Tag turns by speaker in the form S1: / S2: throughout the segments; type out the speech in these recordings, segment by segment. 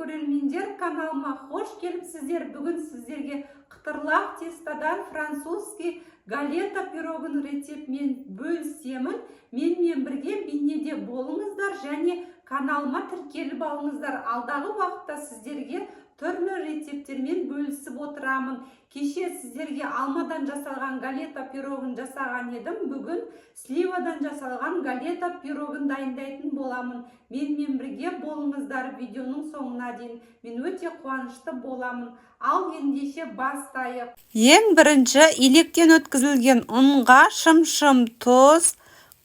S1: көрермендер, каналыма хош келіпсіздер. Бүгін сіздерге қытырлақ тестадан французский галета пирогын рецептімен бөлісемін. Менімен бірге бейнеде болыңыздар және каналыма тіркеліп алыңыздар. Алдағы уақытта сіздерге түрлі рецепттермен бөлісіп отырамын. Кеше сіздерге алмадан жасалған галета пирогын жасаған едім. Бүгін сливадан жасалған галета пирогын дайындайтын боламын. Менімен бірге болыңыздар видеоның соңына дейін. Мен өте қуанышты боламын. Ал ендеше бастайық.
S2: Ең бірінші електен өткізілген ұнға шым-шым тұз,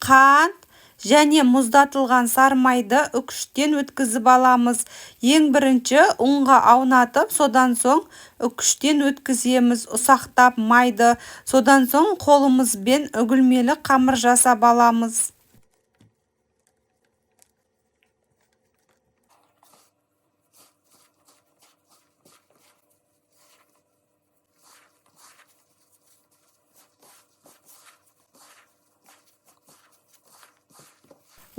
S2: қант және мұздатылған сармайды үкіштен өткізіп аламыз. Ең бірінші ұнға аунатып, содан соң үкіштен өткіземіз ұсақтап майды. Содан соң қолымызбен үгілмелі қамыр жасап аламыз.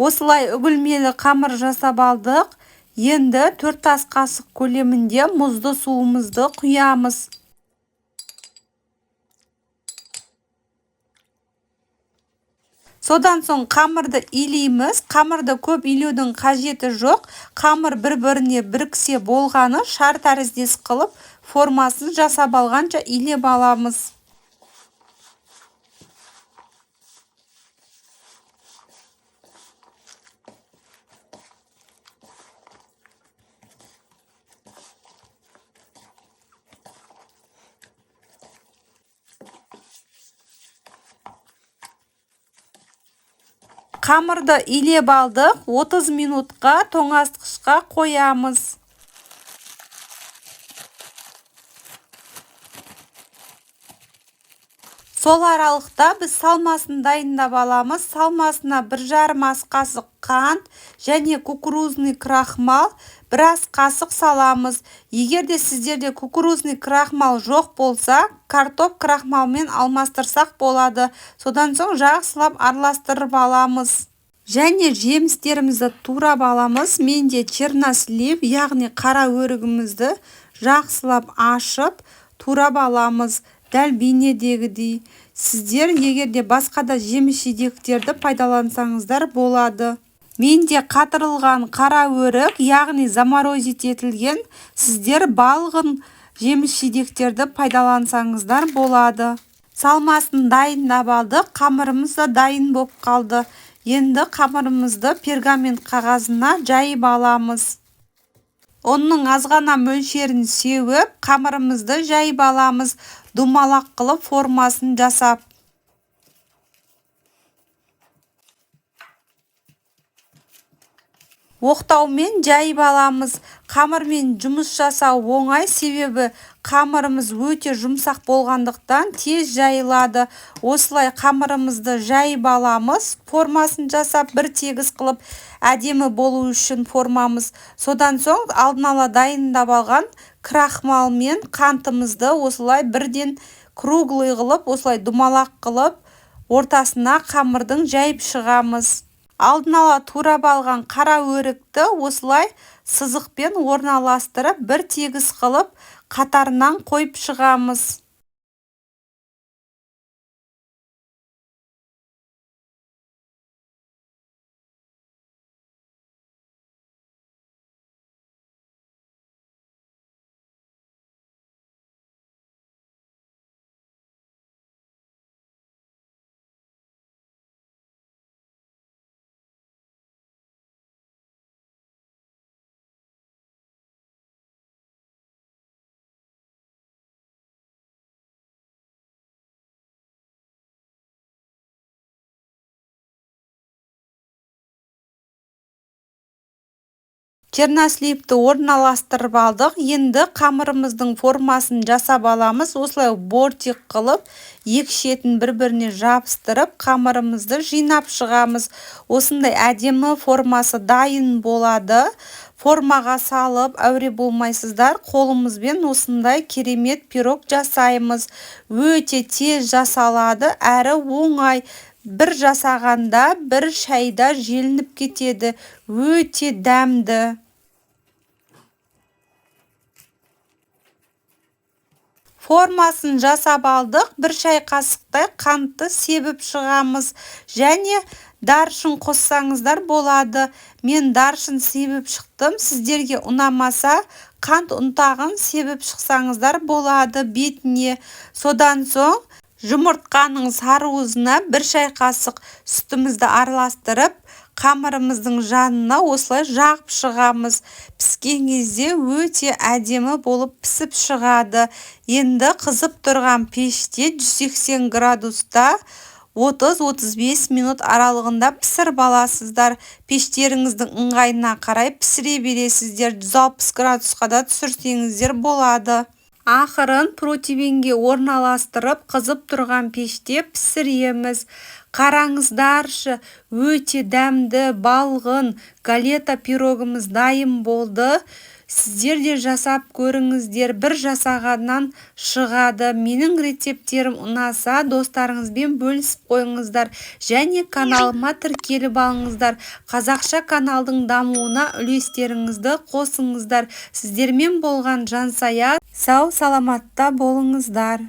S2: Осылай үгілмелі қамыр жасап алдық. Енді 4 ас қасық көлемінде мұзды суымызды құямыз. Содан соң қамырды илейміз. Қамырды көп илеудің қажеті жоқ. Қамыр бір-біріне біріксе болғаны шар тәріздес қылып, формасын жасап алғанша илеп аламыз. Қамырды илеп алдық, 30 минутқа тоңазытқышқа қоямыз. Сол аралықта біз салмасын дайындап аламыз. Салмасына 1,5 ас қасық қант және кукурузный крахмал, 1 ас қасық саламыз. Егер де сіздерде кукурузный крахмал жоқ болса, картоп крахмалмен алмастырсақ болады. Содан соң жақсылап араластырып аламыз. Және жемістерімізді турап аламыз. Менде чернослив, яғни қара өрігімізді жақсылап ашып, турап аламыз. Дәл бейнедегідей. Сіздер егерде басқа да жеміс-жидектерді пайдалансаңыздар болады. Менде қатырылған қара өрік, яғни заморозить етілген, сіздер балғын жеміс-жидектерді пайдалансаңыздар болады. Салмасын дайындап алдық, қамырымыз да дайын болып қалды. Енді қамырымызды пергамент қағазына жайып аламыз. Оның азғана мөлшерін сеуіп, қамырымызды жайып аламыз, думалақ қылып формасын жасап. Оқтаумен жайып аламыз. Қамырмен жұмыс жасау оңай, себебі қамырымыз өте жұмсақ болғандықтан тез жайылады. Осылай қамырымызды жайып аламыз, формасын жасап бір тегіс қылып әдемі болу үшін формамыз. Содан соң алдын ала дайындап алған крахмал мен қантымызды осылай бірден круглый қылып, осылай думалақ қылып, ортасына қамырдың жайып шығамыз. Алдын ала турап алған қара өрікті осылай сызықпен орналастырып, бір тегіс қылып, қатарынан қойып шығамыз. Черносливті орналастырып алдық. Енді қамырымыздың формасын жасап аламыз. Осылай бортик қылып, екі шетін бір-біріне жабыстырып, қамырымызды жинап шығамыз. Осындай әдемі формасы дайын болады. Формаға салып, әуре болмайсыздар. Қолымызбен осындай керемет пирог жасаймыз. Өте тез жасалады, әрі оңай. Бір жасағанда бір шайда желініп кетеді. Өте дәмді. формасын жасап алдық. 1 шай қасықтай қантты себіп шығамыз. Және даршын қоссаңыздар болады. Мен даршын себіп шықтым. Сіздерге ұнамаса қант ұнтағын себіп шықсаңыздар болады бетіне. Содан соң жұмыртқаның сарыуызына 1 шай қасық сүтімізді араластырып, қамырымыздың жанына осылай жағып шығамыз. Піскен кезде өте әдемі болып пісіп шығады. Енді қызып тұрған пеште 180 градуста 30-35 минут аралығында пісіріп аласыздар. Пештеріңіздің ыңғайына қарай пісіре бересіздер. 160 градусқа да түсірсеңіздер болады. Ақырын противенге орналастырып, қызып тұрған пеште пісіреміз. Қараңыздаршы, өте дәмді, балғын галета пирогымыз дайын болды. Сіздер де жасап көріңіздер. 1 жасағаннан шығады. Менің рецептерім ұнаса, достарыңызбен бөлісіп қойыңыздар. Және каналыма тіркеліп алыңыздар. Қазақша каналдың дамуына үлестеріңізді қосыңыздар. Сіздермен болған Жансая. Сау саламатта болыңыздар.